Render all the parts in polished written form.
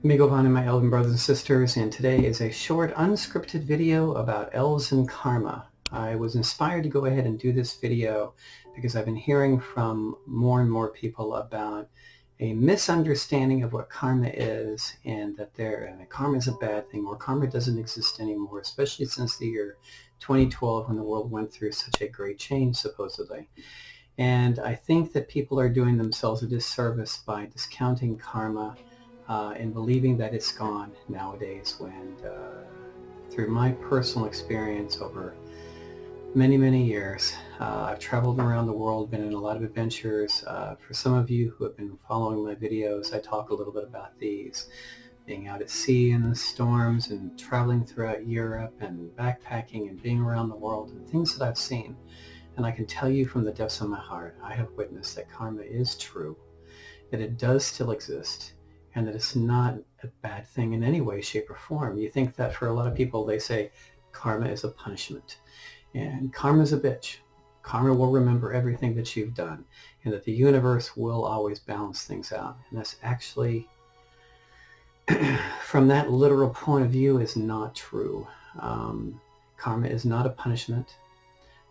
Mae Govannen, my Elven Brothers and Sisters, and today is a short unscripted video about Elves and Karma. I was inspired to go ahead and do this video because I've been hearing from more and more people about a misunderstanding of what karma is, and that karma is a bad thing, or karma doesn't exist anymore, especially since the year 2012 when the world went through such a great change, supposedly. And I think that people are doing themselves a disservice by discounting karma and believing that it's gone nowadays, when through my personal experience over many years, I've traveled around the world, been in a lot of adventures. For some of you who have been following my videos, I talk a little bit about these, being out at sea in the storms and traveling throughout Europe and backpacking and being around the world and things that I've seen. And I can tell you from the depths of my heart, I have witnessed that karma is true, that it does still exist, and that it's not a bad thing in any way, shape, or form. You think that for a lot of people, they say karma is a punishment, and karma is a bitch. Karma will remember everything that you've done, and that the universe will always balance things out. And that's actually, from that literal point of view, is not true. Karma is not a punishment.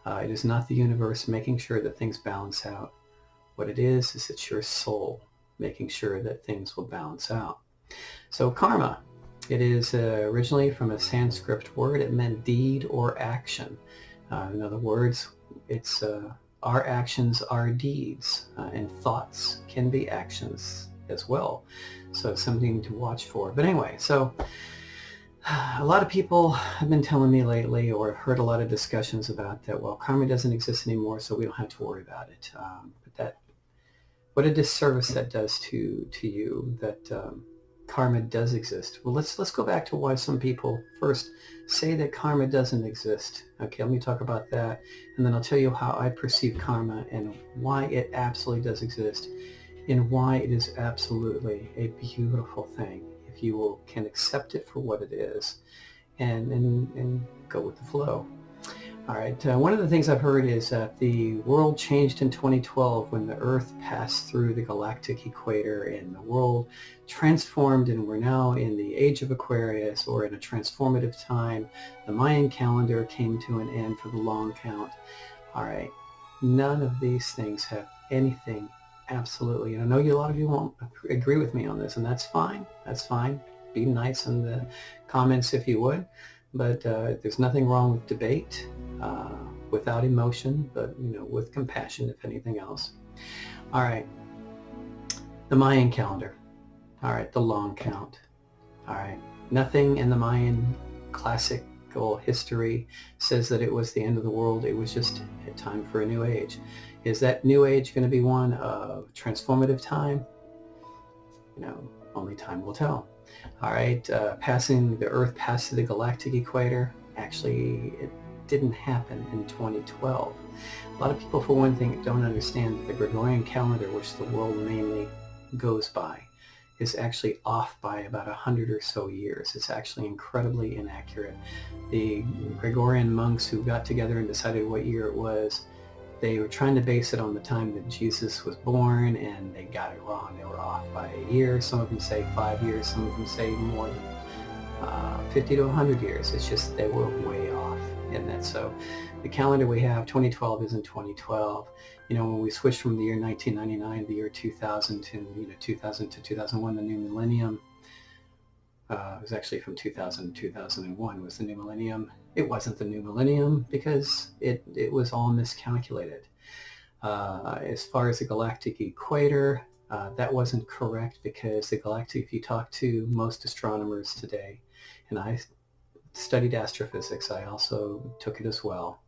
It is not the universe making sure that things balance out. What it is it's your soul making sure that things will balance out. So karma, it is originally from a Sanskrit word. It meant deed or action. In other words, it's our actions are deeds, and thoughts can be actions as well. So something to watch for. But anyway, so a lot of people have been telling me lately, or I've heard a lot of discussions about that, well, karma doesn't exist anymore, so we don't have to worry about it. But what a disservice that does to you, that karma does exist. Well, let's go back to why some people first say that karma doesn't exist. Okay, let me talk about that, and then I'll tell you how I perceive karma and why it absolutely does exist, and why it is absolutely a beautiful thing if you can accept it for what it is and go with the flow. All right, one of the things I've heard is that the world changed in 2012 when the Earth passed through the galactic equator, and the world transformed, and we're now in the age of Aquarius, or in a transformative time. The Mayan calendar came to an end for the long count. All right, none of these things have anything, absolutely, and I know a lot of you won't agree with me on this, and that's fine. That's fine. Be nice in the comments if you would, but there's nothing wrong with debate, without emotion, but with compassion, if anything else. All right, the Mayan calendar. All right, the long count. All right, nothing in the Mayan classical history says that it was the end of the world. It was just a time for a new age. Is that new age going to be one of transformative time? Only time will tell. All right, passing the Earth past the galactic equator, actually it didn't happen in 2012. A lot of people, for one thing, don't understand that the Gregorian calendar, which the world mainly goes by, is actually off by about 100 or so years. It's actually incredibly inaccurate. The Gregorian monks who got together and decided what year it was, they were trying to base it on the time that Jesus was born, and they got it wrong. They were off by a year. Some of them say 5 years. Some of them say more than 50 to 100 years. It's just they were way off. And that's so. The calendar we have, 2012, isn't 2012. When we switched from the year 1999 to the year 2000 to 2000 to 2001, the new millennium. It was actually from 2000 to 2001 was the new millennium. It wasn't the new millennium because it was all miscalculated. As far as the galactic equator, that wasn't correct, because the galactic, if you talk to most astronomers today, and I studied astrophysics, I also took it as well.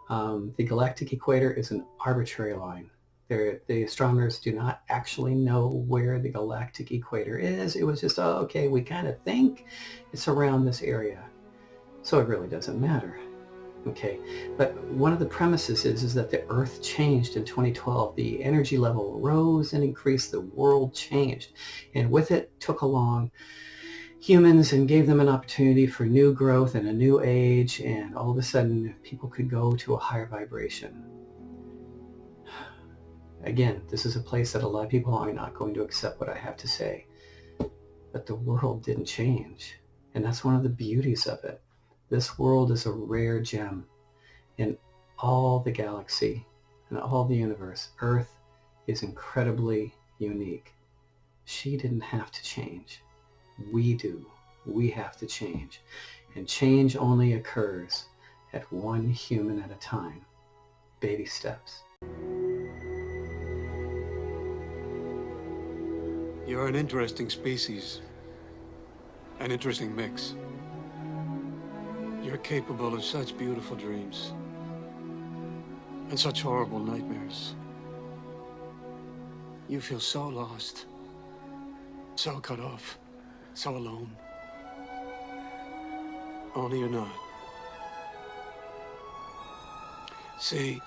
The galactic equator is an arbitrary line. The astronomers do not actually know where the galactic equator is. It was just, oh, okay, we kind of think it's around this area. So it really doesn't matter. Okay, but one of the premises is that the Earth changed in 2012. The energy level rose and increased. The world changed. And with it took along humans and gave them an opportunity for new growth and a new age. And all of a sudden, people could go to a higher vibration. Again, this is a place that a lot of people are not going to accept what I have to say. but the world didn't change. And that's one of the beauties of it. This world is a rare gem in all the galaxy and all the universe. Earth is incredibly unique. She didn't have to change. We do. We have to change. And change only occurs at one human at a time. Baby steps. You're an interesting species. An interesting mix. You're capable of such beautiful dreams. And such horrible nightmares. You feel so lost. So cut off. So alone. Only you're not. See,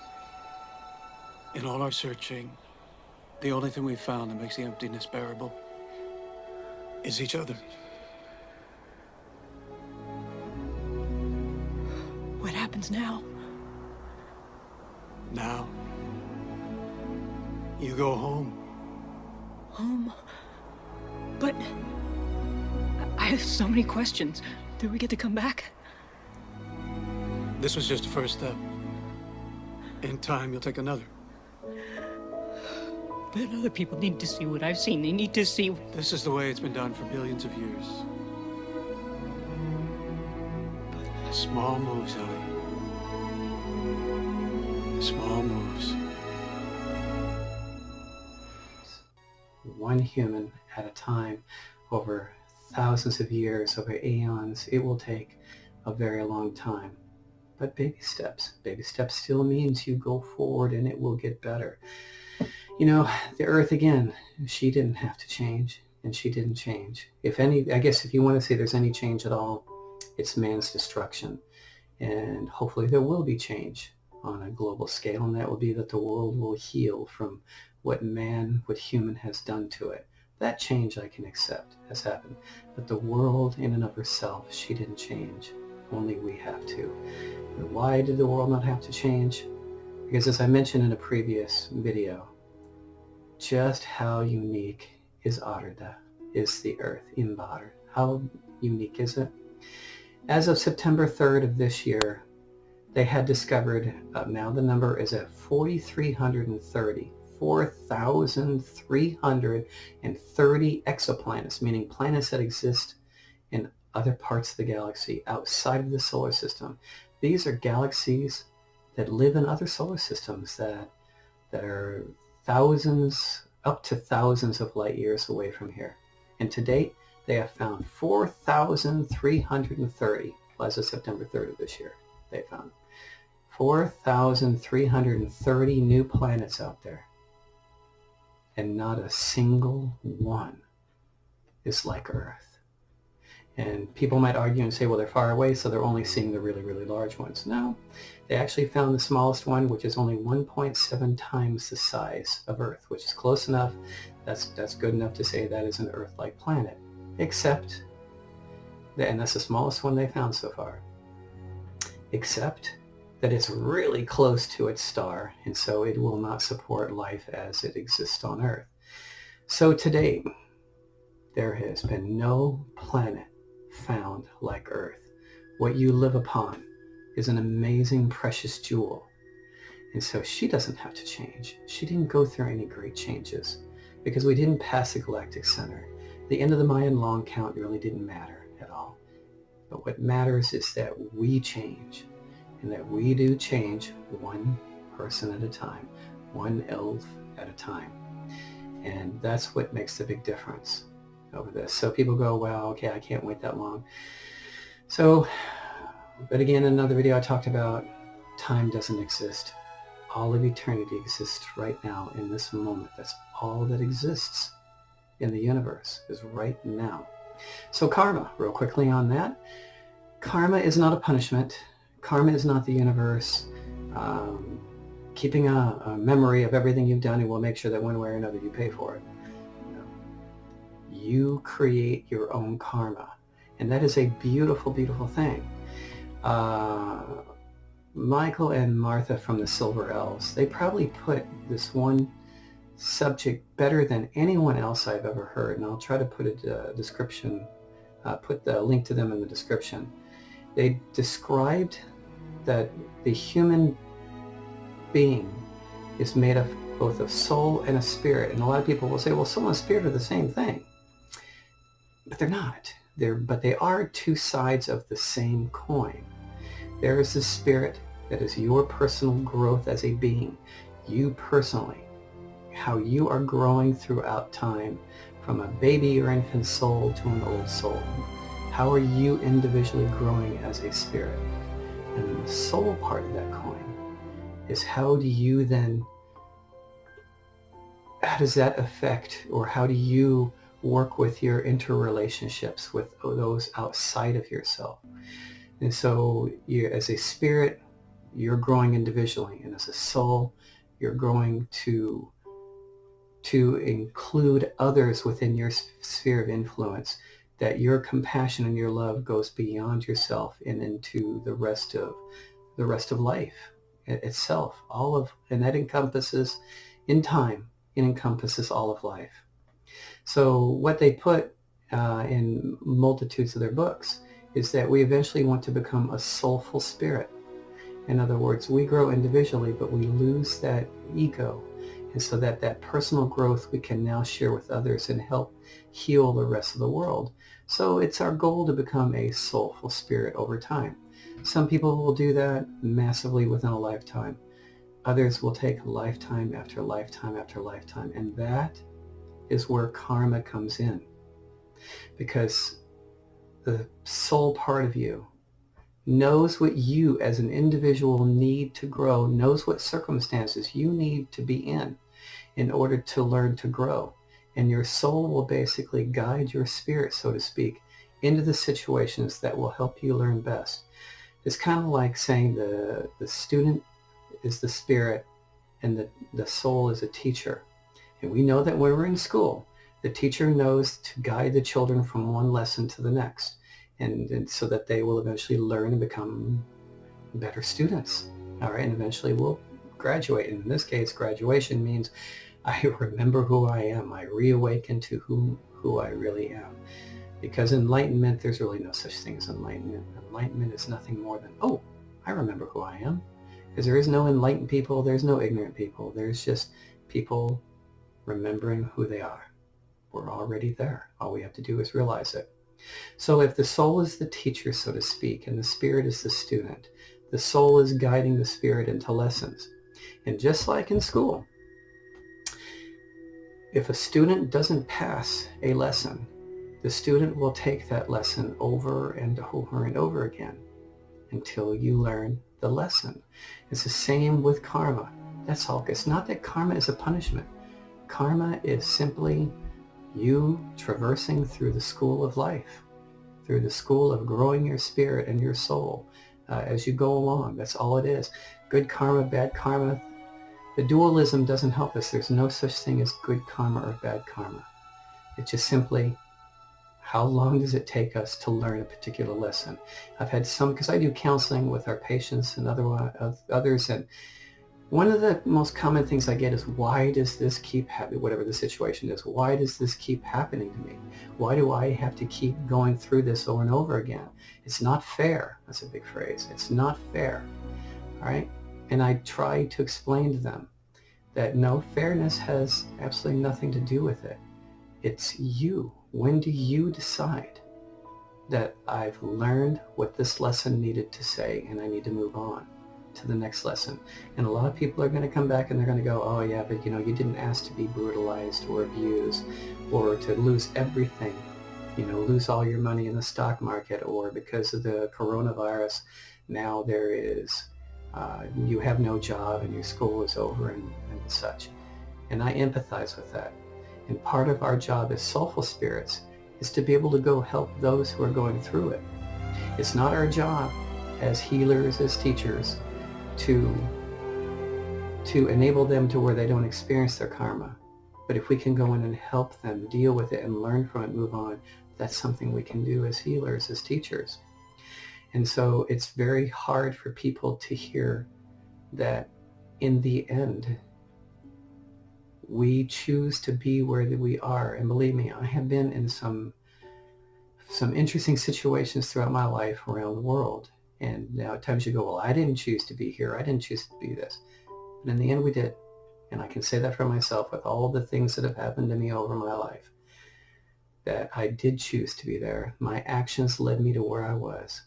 in all our searching, the only thing we've found that makes the emptiness bearable is each other. What happens now? Now, you go home. Home? But I have so many questions. Do we get to come back? This was just the first step. In time, you'll take another. But other people need to see what I've seen. They need to see... This is the way it's been done for billions of years. Small moves, Ellie. Small moves. One human at a time, over thousands of years, over aeons. It will take a very long time. But baby steps. Baby steps still means you go forward and it will get better. You know, the Earth, again, she didn't have to change, and she didn't change. If any, I guess if you want to say there's any change at all, it's man's destruction. And hopefully there will be change on a global scale, and that will be that the world will heal from what human has done to it. That change I can accept has happened. But the world in and of herself, she didn't change. Only we have to. And why did the world not have to change? Because as I mentioned in a previous video, just how unique is Arda, is the Earth, Imbar. How unique is it? As of September 3rd of this year, they had discovered, now the number is at 4,330, 4,330 exoplanets, meaning planets that exist in other parts of the galaxy outside of the solar system. These are galaxies that live in other solar systems that are thousands, up to thousands of light years away from here. And to date, they have found 4,330, as of September 3rd of this year. They found 4,330 new planets out there. And not a single one is like Earth. And people might argue and say, well, they're far away, so they're only seeing the really, really large ones. No, they actually found the smallest one, which is only 1.7 times the size of Earth, which is close enough. That's good enough to say that is an Earth-like planet. Except, and that's the smallest one they found so far, except that it's really close to its star, and so it will not support life as it exists on Earth. So to date, there has been no planet found like Earth. What you live upon is an amazing, precious jewel. And so she doesn't have to change. She didn't go through any great changes because we didn't pass the galactic center. The end of the Mayan long count really didn't matter at all. But what matters is that we change, and that we do change one person at a time, one elf at a time. And that's what makes the big difference over this. So people go, well, okay, I can't wait that long. So, but again, in another video I talked about time doesn't exist. All of eternity exists right now in this moment. That's all that exists in the universe is right now. So karma, real quickly on that. Karma is not a punishment. Karma is not the universe keeping a memory of everything you've done and will make sure that one way or another you pay for it. No. You create your own karma. And that is a beautiful, beautiful thing. Michael and Martha from the Silver Elves, they probably put this one subject better than anyone else I've ever heard, and I'll try to put a description, put the link to them in the description. They described that the human being is made of both a soul and a spirit. And a lot of people will say, well, soul and spirit are the same thing. But they're not. But they are two sides of the same coin. There is the spirit that is your personal growth as a being. You personally, how you are growing throughout time from a baby or infant soul to an old soul. How are you individually growing as a spirit? And the soul part of that coin is how does that affect, or how do you work with your interrelationships with those outside of yourself? And so as a spirit, you're growing individually, and as a soul, you're growing to include others within your sphere of influence, that your compassion and your love goes beyond yourself and into the rest of life itself. And that encompasses, in time, it encompasses all of life. So what they put in multitudes of their books is that we eventually want to become a soulful spirit. In other words, we grow individually, but we lose that ego. And so that personal growth we can now share with others and help heal the rest of the world. So it's our goal to become a soulful spirit over time. Some people will do that massively within a lifetime. Others will take lifetime after lifetime after lifetime. And that is where karma comes in. Because the soul part of you knows what you as an individual need to grow, knows what circumstances you need to be in order to learn to grow. And your soul will basically guide your spirit, so to speak, into the situations that will help you learn best. It's kind of like saying the student is the spirit and the soul is a teacher. And we know that when we're in school, the teacher knows to guide the children from one lesson to the next, and so that they will eventually learn and become better students. All right, and eventually will graduate. And in this case, graduation means I remember who I am. I reawaken to who I really am. Because enlightenment, there's really no such thing as enlightenment. Enlightenment is nothing more than, oh, I remember who I am. Because there is no enlightened people, there's no ignorant people. There's just people remembering who they are. We're already there. All we have to do is realize it. So if the soul is the teacher, so to speak, and the spirit is the student, the soul is guiding the spirit into lessons. And just like in school, if a student doesn't pass a lesson, the student will take that lesson over and over and over again until you learn the lesson. It's the same with karma. That's all. It's not that karma is a punishment. Karma is simply you traversing through the school of life, through the school of growing your spirit and your soul as you go along. That's all it is. Good karma, bad karma. The dualism doesn't help us. There's no such thing as good karma or bad karma. It's just simply, how long does it take us to learn a particular lesson? I've had some, because I do counseling with our patients and others, and one of the most common things I get is, why does this keep happening, whatever the situation is? Why does this keep happening to me? Why do I have to keep going through this over and over again? It's not fair. That's a big phrase. It's not fair. All right? And I try to explain to them that no, fairness has absolutely nothing to do with it. It's you. When do you decide that I've learned what this lesson needed to say and I need to move on to the next lesson? And a lot of people are going to come back and they're going to go, oh yeah, but you didn't ask to be brutalized or abused or to lose everything, lose all your money in the stock market, or because of the coronavirus, now there is, you have no job and your school is over and such. And I empathize with that. And part of our job as soulful spirits is to be able to go help those who are going through it. It's not our job as healers, as teachers, to enable them to where they don't experience their karma. But if we can go in and help them deal with it and learn from it, move on, that's something we can do as healers, as teachers. And so it's very hard for people to hear that in the end, We choose to be where we are. And believe me, I have been in some interesting situations throughout my life around the world. And now at times you go, well, I didn't choose to be here. I didn't choose to be this. But in the end, we did. And I can say that for myself with all the things that have happened to me over my life, that I did choose to be there. My actions led me to where I was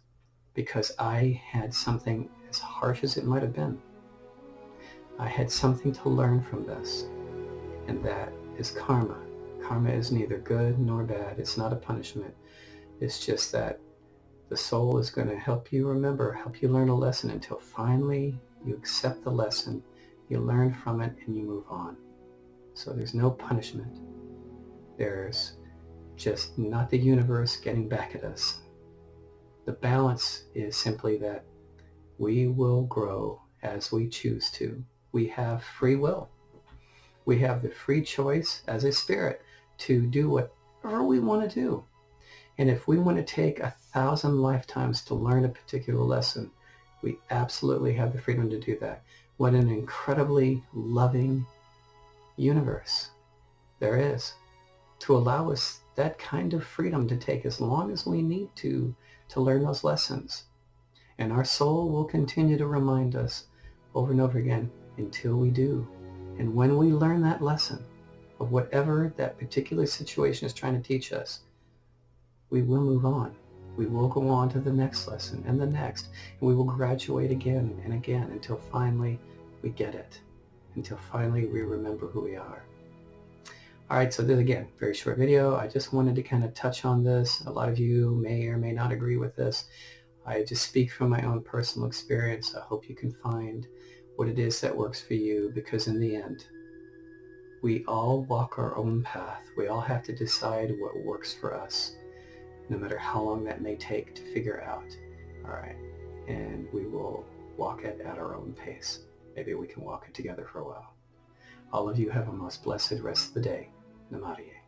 because I had something, as harsh as it might have been, I had something to learn from this. And that is karma. Karma is neither good nor bad. It's not a punishment. It's just that the soul is going to help you remember, help you learn a lesson until finally you accept the lesson, you learn from it, and you move on. So there's no punishment. There's just not the universe getting back at us. The balance is simply that we will grow as we choose to. We have free will. We have the free choice as a spirit to do whatever we want to do. And if we want to take 1,000 lifetimes to learn a particular lesson, we absolutely have the freedom to do that. What an incredibly loving universe there is to allow us that kind of freedom to take as long as we need to learn those lessons. And our soul will continue to remind us over and over again until we do. And when we learn that lesson of whatever that particular situation is trying to teach us, we will move on. We will go on to the next lesson and the next, and we will graduate again and again until finally we get it, until finally we remember who we are. All right, so this again, very short video. I just wanted to kind of touch on this. A lot of you may or may not agree with this. I just speak from my own personal experience. I hope you can find what it is that works for you, because in the end, we all walk our own path. We all have to decide what works for us, no matter how long that may take to figure out. All right, and we will walk it at our own pace. Maybe we can walk it together for a while. All of you have a most blessed rest of the day. Namaste.